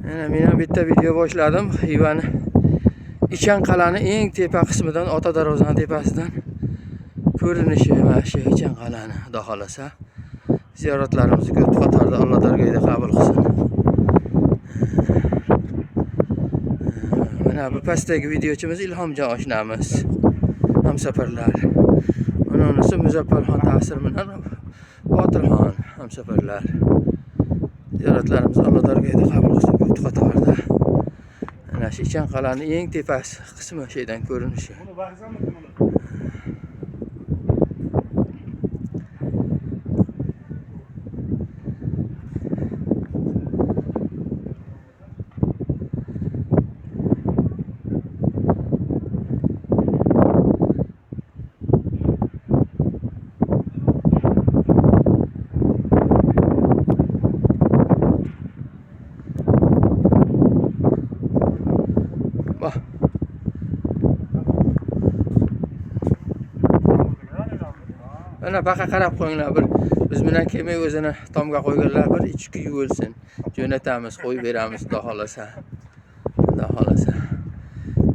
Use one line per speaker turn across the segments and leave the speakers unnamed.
Men ham bitta video boshladim. Xivani Ichan qal'ani eng tepa qismidan, Ota darvozaning tepasidan ko'rinishi mana shu Ichan qal'ani, xudo xolasa. Ziyoratlarimizni ko'p qatorda Alloh dargohida qabul qilsin. Mana bu pastdagi videochimiz Ilhomjon oshnamiz. Hamsafarlar. Mana unisi Muzaffarxon ta'sir bilan Botirxon hamsafarlar. Ziyoratlarimiz Alloh dargohida qabul qilsin ko'p qatorda. Mana shu Ichan qal'aning eng tepasi qismi şeydan ko'rinishi. Bak. Mana baqa qarab qo'yinglar bir. Biz bilan kelmay o'zini tomga qo'yganlar bir ichki yuvilsin. Jo'natamiz, qo'yib beramiz, xudo xolasa. Xudo xolasa.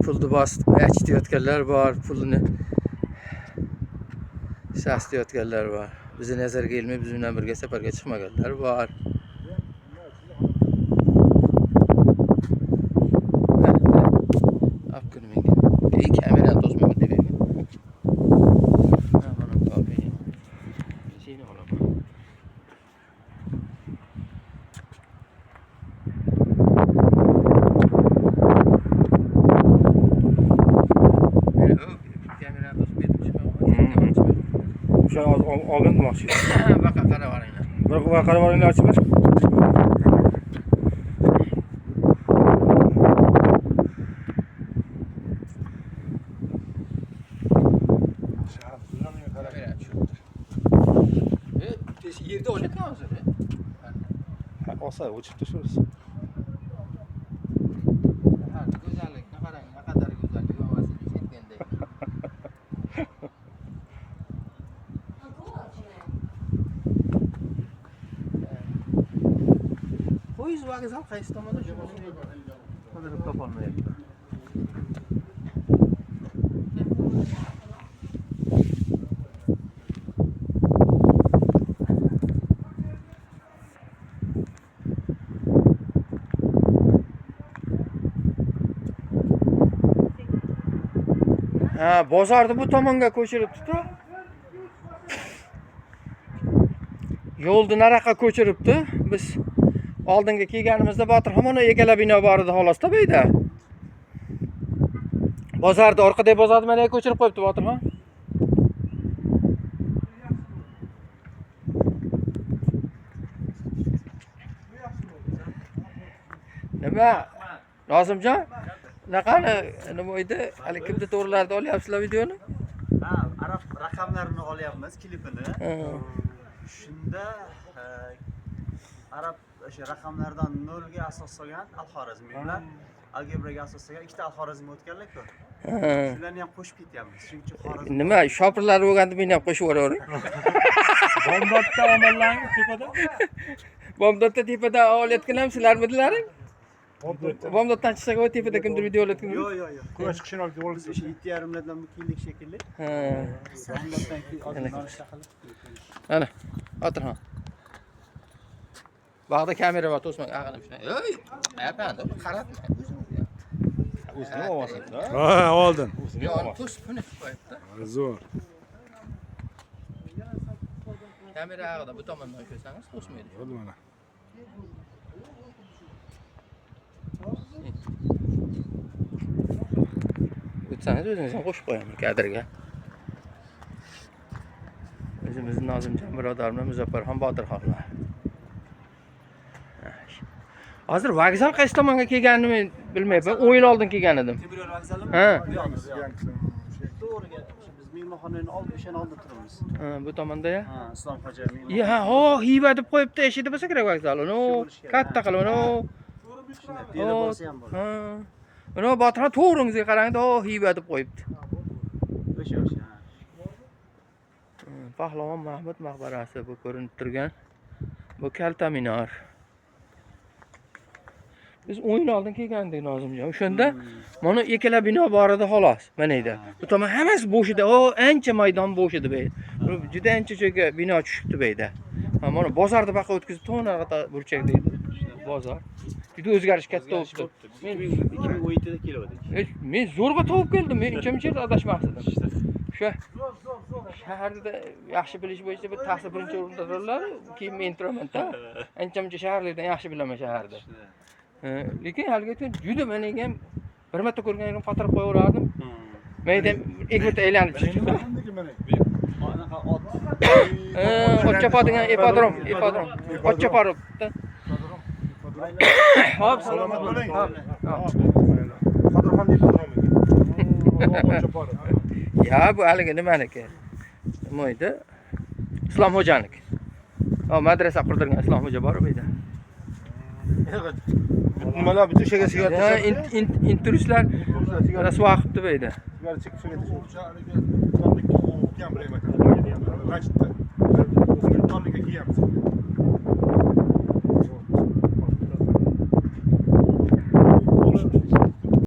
Pulni bosib aytayotganlar bor, pulni sastayotganlar bor. Bizni nazarga ilmay biz bilan birga safarga chiqmaganlar bor. Kamerani to'smayman deb edim. Mana to'g'ri. Seni olaman. Kamerani to'smaydim chiqaman.
O'sha oldin demoqchi.
Baqa qarab oringlar.
Bir qarab oringlar ochinglar.
Yerda olayotgan hozir.
Olsa o'chib tushamiz.
Ha, go'zallikni qarang, naqadar go'zallik havasini ketgandek. Poyez vokzal qaysi tomonda shuni qidirib topolmayapti. Ha, bozorni bu tomonga ko'chiribdi-da. Yo'lni nariyoqqa ko'chiribdi. Biz oldinga kelganimizda Botirxon mana ikkala bino bor edi xolos-da bu yerda. Bozorni orqadagi bozorni mana ko'chirib qo'yibdi Botirxon. Nima? Nozimjon? Naqani nima edi? Hali kimda to'g'rilarda olyapsizlar videoni?
Ha, arab raqamlarini olyapmiz klipini. Shunda arab o'sha raqamlardan 0 ga asoslangan al-Xorazmiy bilan algebraga asoslangan ikkita al-Xorazmiy o'tganlar-ku. Shularni ham qo'shib ketyapmiz. Shuning uchun Xorazm.
Nima, shopirlar bo'lganda meni ham qo'shib yuboravering.
Bomdodda omonlarni tepada.
Bomdodda tepada olayotgan ham sizlarmidilaring? Bomdoddan chiqsak o tepada kimdir video olayotgan.
Yo'q.
Quyosh chiqishini olib bo'lsa.
O'sha 7,5 lardan bu kiylik shekilli.
Ha.
Bomdoddan keyin olishda qilib.
Ana, Botirxon. Bog'da kamera bor, to'smak ag'anib shunday. Ey, ayapanda, qaratma.
O'zini ovozi-da. Ha, oldin. O'zini
Yo'q,
ovozi.
to'sib buni qo'yibdi.
Zo'r.
Kamera ag'ida bu tomondan ko'rsangiz to'smaydi.
Bo'ldi mana.
O'tsangiz o'zingiz ham qo'shib qo'yaman kadrga. O'zimizning Nozimjon birodarimiz Muzaffarxon Botirxonlar. Hozir vokzal qaysi tomonga kelganini men bilmayman. 10 yil oldin kelgan edim.
Temiryo'l vokzalimi?
Ha.
To'g'riga biz mehmonxonaning o'shan oldida turibmiz.
Ha, bu tomonda-ya.
Ha, Islomxo'ja mehmonxona.
Ya, ho, hiba deb qo'yibdi, eshitib bo'lsa kerak vokzal. Uni katta qilib, uni.
Piyoda borsa ham bo'ladi.
Ha. Uni Botirxon to'g'ringizga qarangda, ho, hiba deb qo'yibdi.
O'sha.
Pahlavon Mahmud maqbarasi bu ko'rinib turgan. Bu kalta minor. Biz 10 yil oldin kelgandik Nozimjon. O'shanda mana ikkala bino bor edi xolos. Mana edi. Bu tomon hammasi bo'sh edi. O ancha maydon bo'sh edi bu. Juda ancha joyga bino tushibdi bu yerda. Mana bozorda baqa o'tkazib to'g'ri burchak deydi. Bozor. Juda o'zgarish katta bo'libdi. Men
2017da kelgandik.
Men zo'rg'a topib keldim. Men uncha adashmasdim. O'sha shaharda yaxshi bilish bo'yicha bir tahsil birinchi o'rinda turadilar, keyin men turaman-da. Ancha-muncha shaharlardan yaxshi bilaman shaharda. Lekin haligi juda men ham bir marta ko'rganim qotirib qo'yaverardim. Men ham ikki marta aylanib chiqdim.
Anaqa ot.
Otchapa degan ipodrom. Otchapar. Hop, salomat bo'ling.
Qadrxon deydi
Ya bu haligi nimaniki? Nima edi? Islom xo'janiki. Madrasa qurdirgan Islom xo'ja bor bu yerda.
Nimalar butun shaga sigara
Inturistlar rasuvo qilibdi bu yerda.
sigara chekib shaga